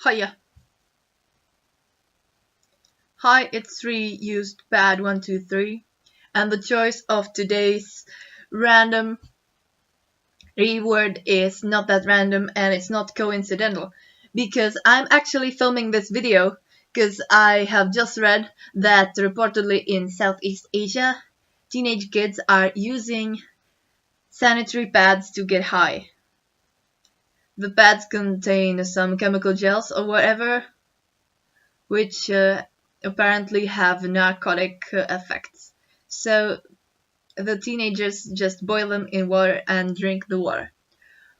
Hiya. Hi, it's 3 used pad 123, and the choice of today's random reword is not that random and it's not coincidental because I'm actually filming this video because I have just read that reportedly in Southeast Asia, teenage kids are using sanitary pads to get high. The pads contain some chemical gels or whatever, which apparently have narcotic effects. So the teenagers just boil them in water and drink the water.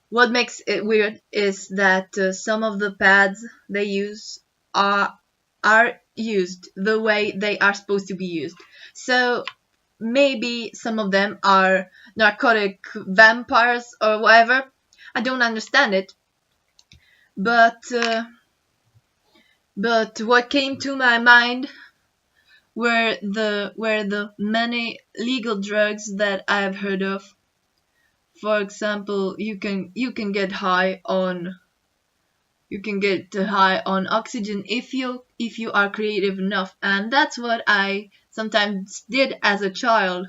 What makes it weird is that some of the pads they use are used the way they are supposed to be used. So maybe some of them are narcotic vampires or whatever. I don't understand it, but what came to my mind were the many legal drugs that I've heard of. For example, you can get high on oxygen if you are creative enough, and that's what I sometimes did as a child.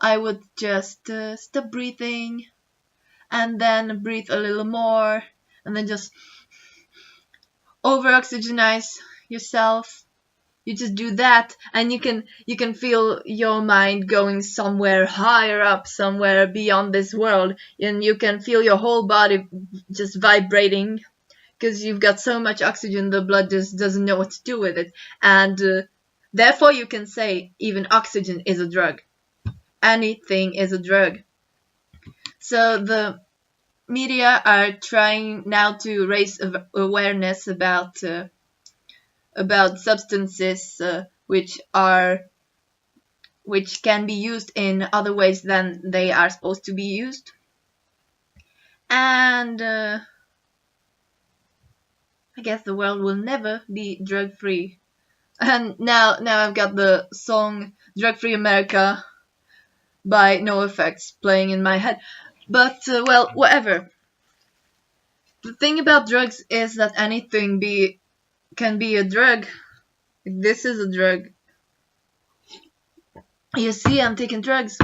I would just stop breathing and then breathe a little more and then just over oxygenize yourself. You just do that and you can feel your mind going somewhere higher up, somewhere beyond this world, and you can feel your whole body just vibrating because you've got so much oxygen the blood just doesn't know what to do with it, and therefore you can say even oxygen is a drug. Anything is a drug. So the media are trying now to raise awareness about substances which can be used in other ways than they are supposed to be used, and I guess the world will never be drug free. And now I've got the song "Drug Free America" by NoFX playing in my head, but well, whatever. The thing about drugs is that anything can be a drug. This is a drug. You see, I'm taking drugs.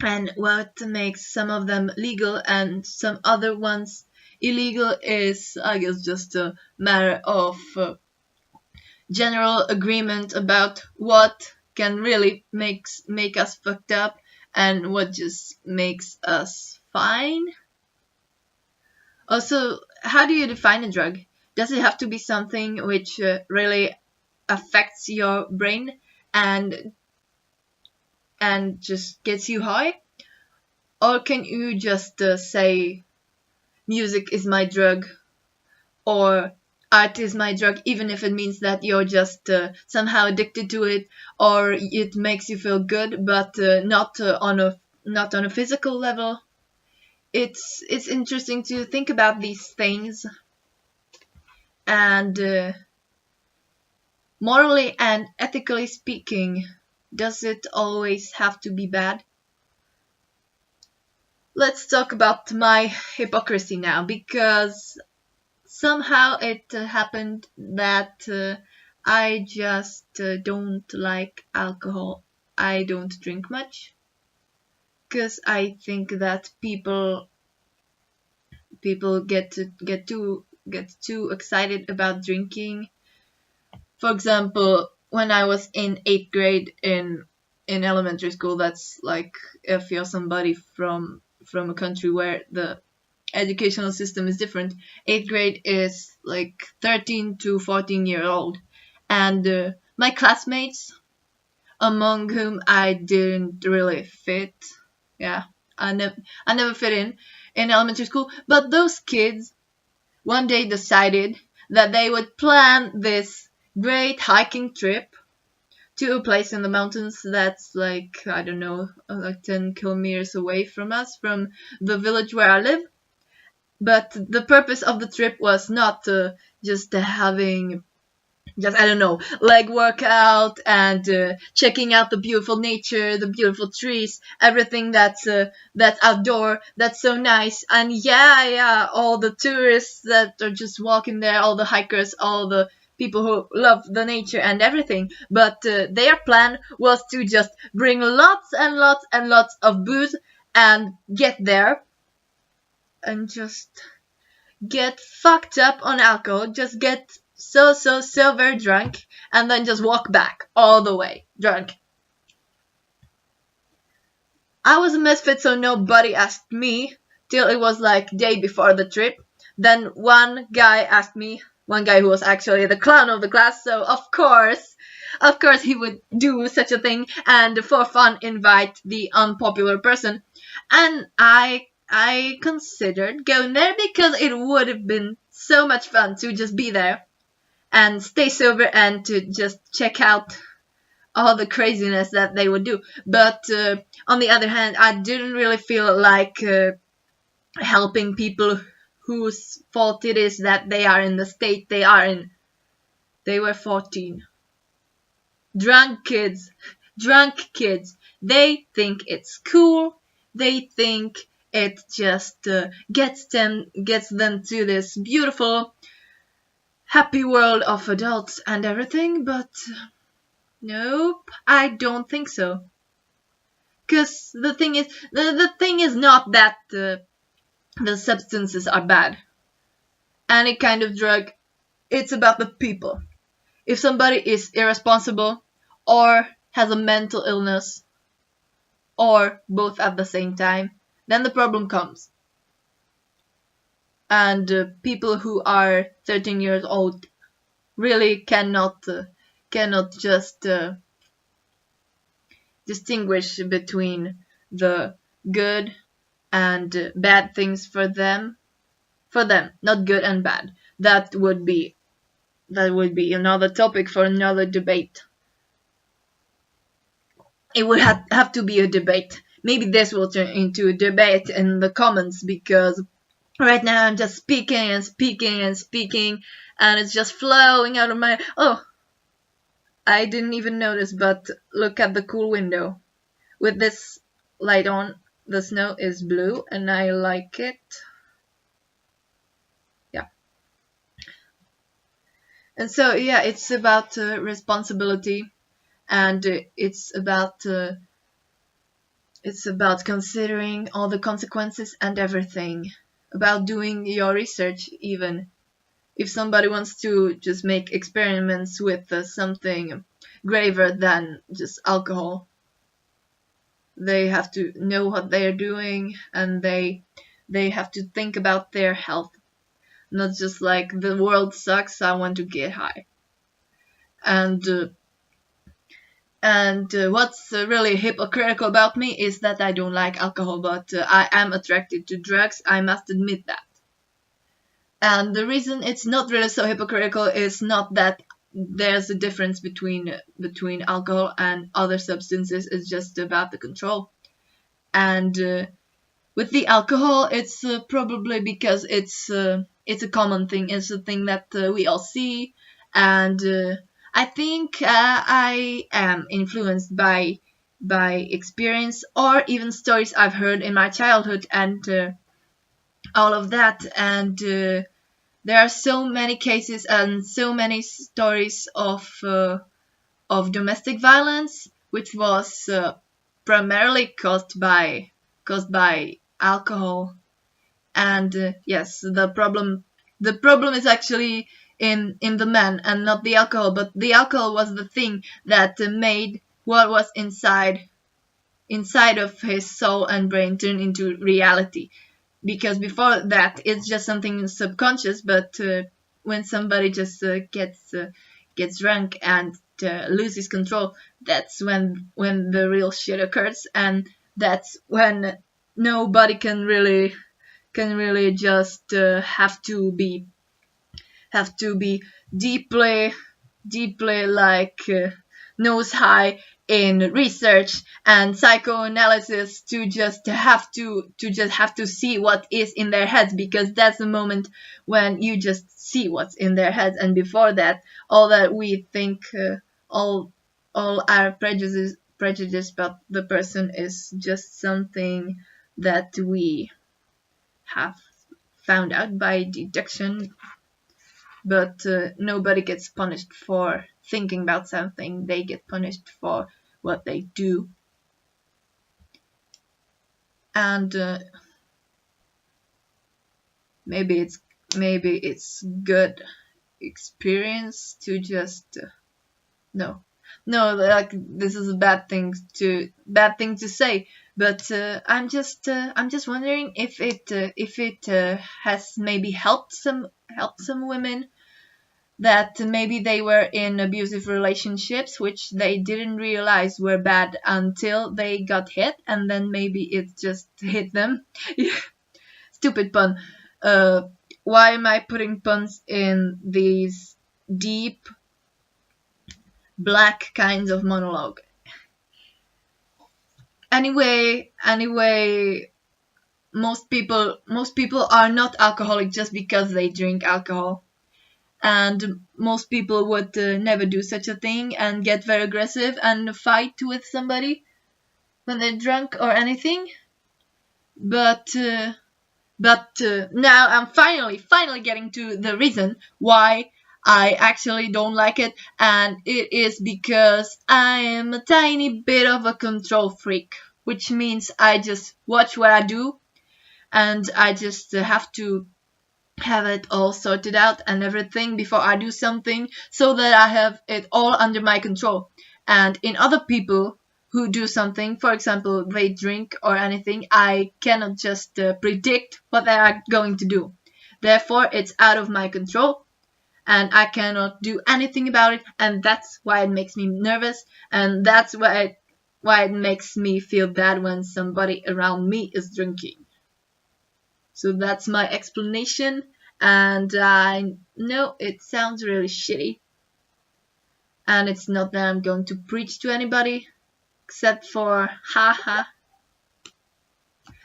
And what makes some of them legal and some other ones illegal is, I guess, just a matter of general agreement about what can really make us fucked up and what just makes us fine. Also, how do you define a drug? Does it have to be something which really affects your brain and just gets you high? Or can you just say music is my drug or art is my drug, even if it means that you're just somehow addicted to it, or it makes you feel good but not on a physical level? It's interesting to think about these things, and morally and ethically speaking, does it always have to be bad? Let's talk about my hypocrisy now, because somehow it happened that I just don't like alcohol. I don't drink much because I think that people get too excited about drinking. For example, when I was in 8th grade in elementary school, that's like if you're somebody from a country where the educational system is different, 8th grade is like 13 to 14-year old, and my classmates, among whom I didn't really fit, I never fit in elementary school, but those kids one day decided that they would plan this great hiking trip to a place in the mountains that's like, I don't know, like 10 kilometers away from us, from the village where I live. But the purpose of the trip was not just having just, I don't know, leg workout and checking out the beautiful nature, the beautiful trees, everything that's outdoor, that's so nice. And yeah, all the tourists that are just walking there, all the hikers, all the people who love the nature and everything. But their plan was to just bring lots and lots and lots of booze and get there and just get fucked up on alcohol, just get so very drunk, and then just walk back all the way drunk. I was a misfit, so nobody asked me till it was like day before the trip. Then one guy asked me, one guy who was actually the clown of the class, so of course he would do such a thing and for fun invite the unpopular person. And I considered going there because it would have been so much fun to just be there and stay sober and to just check out all the craziness that they would do. But on the other hand, I didn't really feel like helping people whose fault it is that they are in the state they are in. They were 14. Drunk kids. They think it's cool. They think it just gets them to this beautiful, happy world of adults and everything, but nope, I don't think so. Because the thing is not that the substances are bad. Any kind of drug, it's about the people. If somebody is irresponsible or has a mental illness or both at the same time, then the problem comes. And people who are 13 years old really cannot just distinguish between the good and bad things for them, not good and bad. That would be another topic for another debate. It would have to be a debate. Maybe this will turn into a debate in the comments, because right now I'm just speaking and it's just flowing out of my... Oh, I didn't even notice, but look at the cool window. With this light on, the snow is blue and I like it. Yeah. And so, yeah, it's about responsibility, and it's about considering all the consequences and everything, about doing your research. Even if somebody wants to just make experiments with something graver than just alcohol, they have to know what they are doing, and they have to think about their health, not just like, the world sucks, I want to get high. And what's really hypocritical about me is that I don't like alcohol, but I am attracted to drugs. I must admit that. And the reason it's not really so hypocritical is not that there's a difference between alcohol and other substances. It's just about the control. And with the alcohol, it's probably because it's a common thing. It's a thing that we all see, and I think I am influenced by experience, or even stories I've heard in my childhood, and all of that. And there are so many cases and so many stories of domestic violence, which was primarily caused by alcohol. And yes, the problem is actually in the man and not the alcohol, but the alcohol was the thing that made what was inside of his soul and brain turn into reality. Because before that, it's just something subconscious. But when somebody just gets drunk and loses control, that's when the real shit occurs, and that's when nobody can really just have to be deeply like nose high in research and psychoanalysis to just have to see what is in their heads, because that's the moment when you just see what's in their heads, and before that all that we think, all our prejudice about the person is just something that we have found out by deduction. But nobody gets punished for thinking about something, they get punished for what they do. And maybe it's good experience to just no, like this is a bad thing to say, but I'm just wondering if it has maybe helped some women that maybe they were in abusive relationships which they didn't realize were bad until they got hit, and then maybe it just hit them. Stupid pun. Why am I putting puns in these deep black kinds of monologue? Anyway, most people are not alcoholic just because they drink alcohol. And most people would never do such a thing and get very aggressive and fight with somebody when they're drunk or anything. But now I'm finally getting to the reason why I actually don't like it, and it is because I am a tiny bit of a control freak, which means I just watch what I do, and I just have to have it all sorted out and everything before I do something, so that I have it all under my control. And in other people who do something, for example, they drink or anything, I cannot just predict what they are going to do. Therefore, it's out of my control and I cannot do anything about it, and that's why it makes me nervous, and that's why it makes me feel bad when somebody around me is drinking. So that's my explanation, and I know it sounds really shitty, and it's not that I'm going to preach to anybody, except for haha.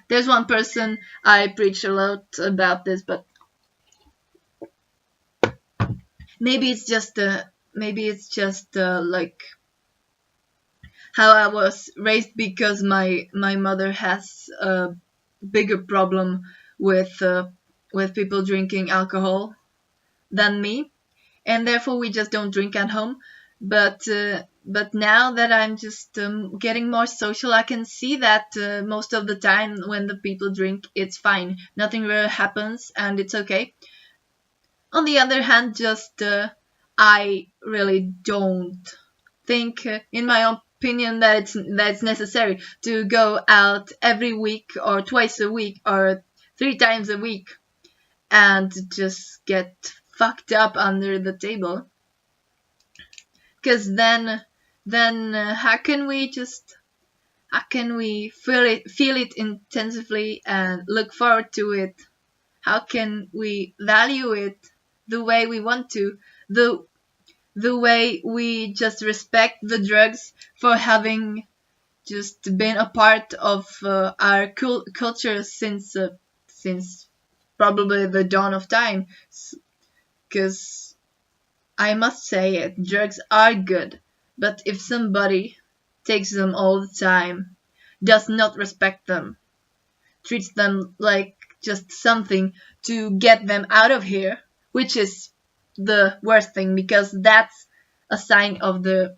There's one person I preach a lot about this, but maybe it's just like how I was raised, because my mother has a bigger problem with people drinking alcohol than me, and therefore we just don't drink at home. But now that I'm just getting more social, I can see that most of the time when the people drink, it's fine, nothing really happens, and it's okay. On the other hand, just I really don't think, in my opinion, that it's necessary to go out every week or twice a week or 3 times a week and just get fucked up under the table. Because then how can we feel it intensively and look forward to it? How can we value it the way we want to, the way we just respect the drugs for having just been a part of our culture since probably the dawn of time? Because I must say it, drugs are good, but if somebody takes them all the time, does not respect them, treats them like just something to get them out of here, which is the worst thing, because that's a sign of the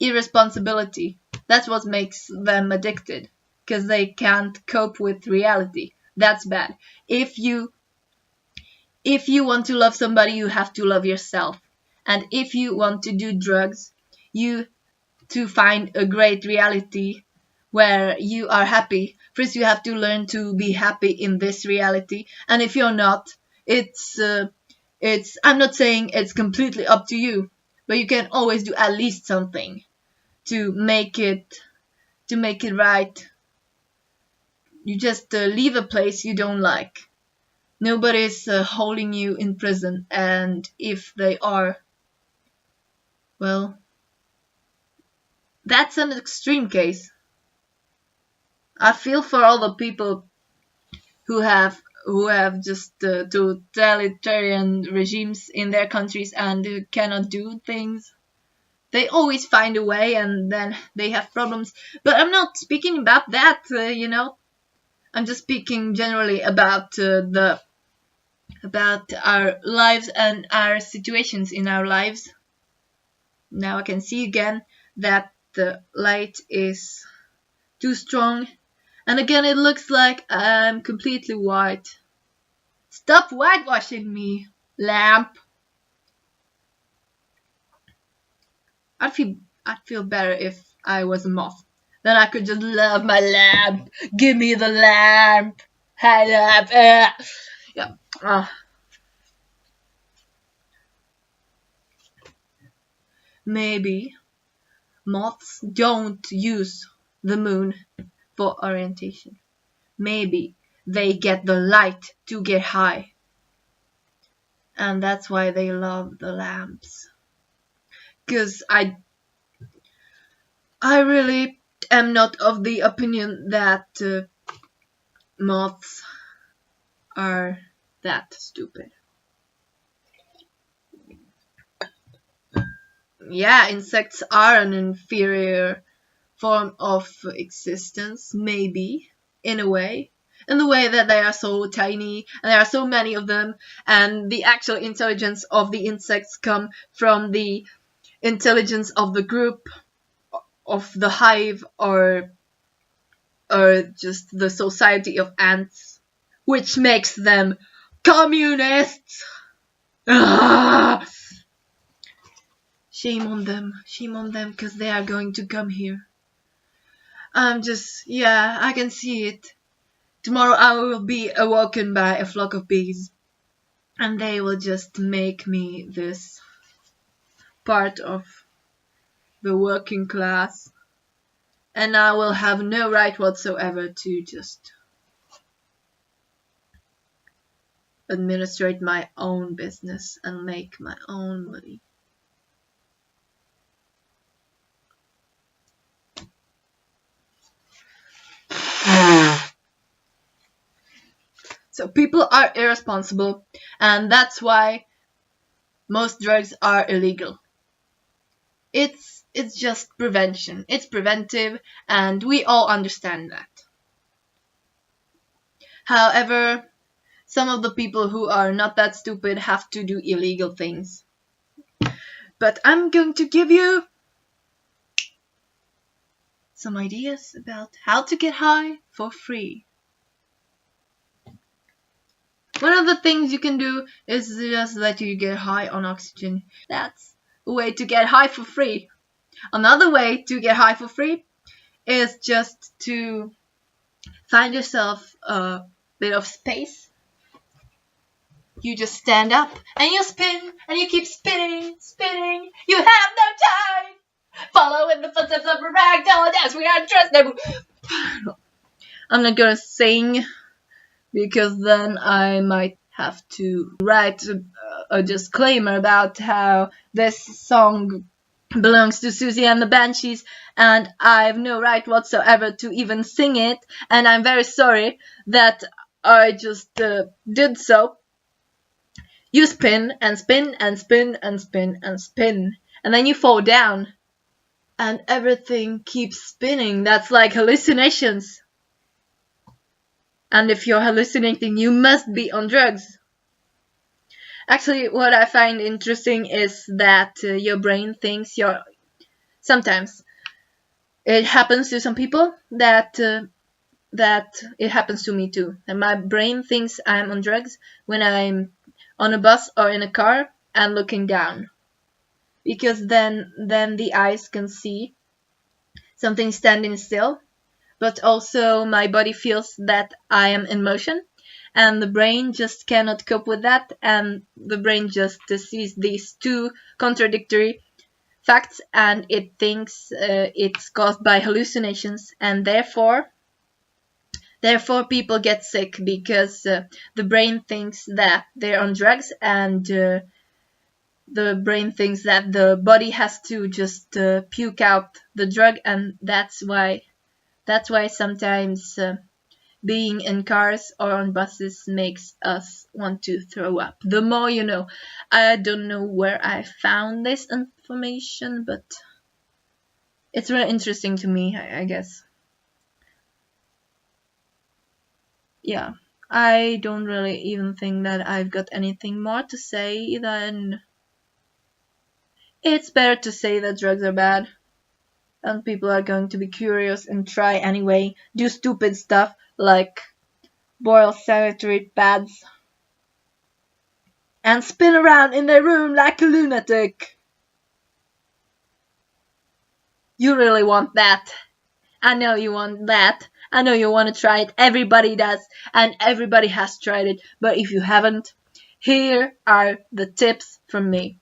irresponsibility. That's what makes them addicted, because they can't cope with reality. That's bad. If you want to love somebody, you have to love yourself. And if you want to do drugs, you to find a great reality where you are happy, first you have to learn to be happy in this reality. And if you're not, it's I'm not saying it's completely up to you, but you can always do at least something to make it right. You just leave a place you don't like. Nobody's holding you in prison, and if they are, well, That's an extreme case. I feel for all the people who have just totalitarian regimes in their countries and cannot do things. They always find a way, and then they have problems. But I'm not speaking about that, I'm just speaking generally about our lives and our situations in our lives. Now I can see again that the light is too strong, and again it looks like I'm completely white. Stop whitewashing me, lamp. I'd feel better if I was a moth. Then I could just love my lamp. Give me the lamp. Hi lamp. Yeah. Maybe moths don't use the moon for orientation. Maybe they get the light to get high. And that's why they love the lamps. 'Cause I really am not of the opinion that moths are that stupid. Yeah, insects are an inferior form of existence, maybe, in a way. In the way that they are so tiny and there are so many of them, and the actual intelligence of the insects come from the intelligence of the group, of the hive, or just the society of ants, which makes them communists. Ah! Shame on them, because they are going to come here. I can see it. Tomorrow I will be awoken by a flock of bees, and they will just make me this part of the working class, and I will have no right whatsoever to just administrate my own business and make my own money. So people are irresponsible, and that's why most drugs are illegal. It's just prevention. It's preventive, and we all understand that. However, some of the people who are not that stupid have to do illegal things. But I'm going to give you some ideas about how to get high for free. One of the things you can do is just let you get high on oxygen. That's a way to get high for free. Another way to get high for free is just to find yourself a bit of space. You just stand up and you spin and you keep spinning. You have no time. Follow in the footsteps of a ragdoll dance. We are dressed. I'm not gonna sing, because then I might have to write a disclaimer about how this song belongs to Susie and the Banshees, and I have no right whatsoever to even sing it, and I'm very sorry that I just did so. You spin and spin and spin and spin and spin, and then you fall down, and everything keeps spinning. That's like hallucinations. And if you're hallucinating, you must be on drugs. Actually, what I find interesting is that your brain thinks sometimes it happens to some people that it happens to me too. And my brain thinks I'm on drugs when I'm on a bus or in a car and looking down, because then the eyes can see something standing still, but also my body feels that I am in motion, and the brain just cannot cope with that, and the brain just sees these two contradictory facts, and it thinks it's caused by hallucinations, and therefore people get sick, because the brain thinks that they're on drugs, and the brain thinks that the body has to just puke out the drug, and that's why sometimes being in cars or on buses makes us want to throw up. The more you know. I don't know where I found this information, but it's really interesting to me, I guess. Yeah. I don't really even think that I've got anything more to say than it's better to say that drugs are bad, and people are going to be curious and try anyway, do stupid stuff like boil sanitary pads and spin around in their room like a lunatic. You really want that. I know you want that. I know you want to try it. Everybody does, and everybody has tried it. But if you haven't, here are the tips from me.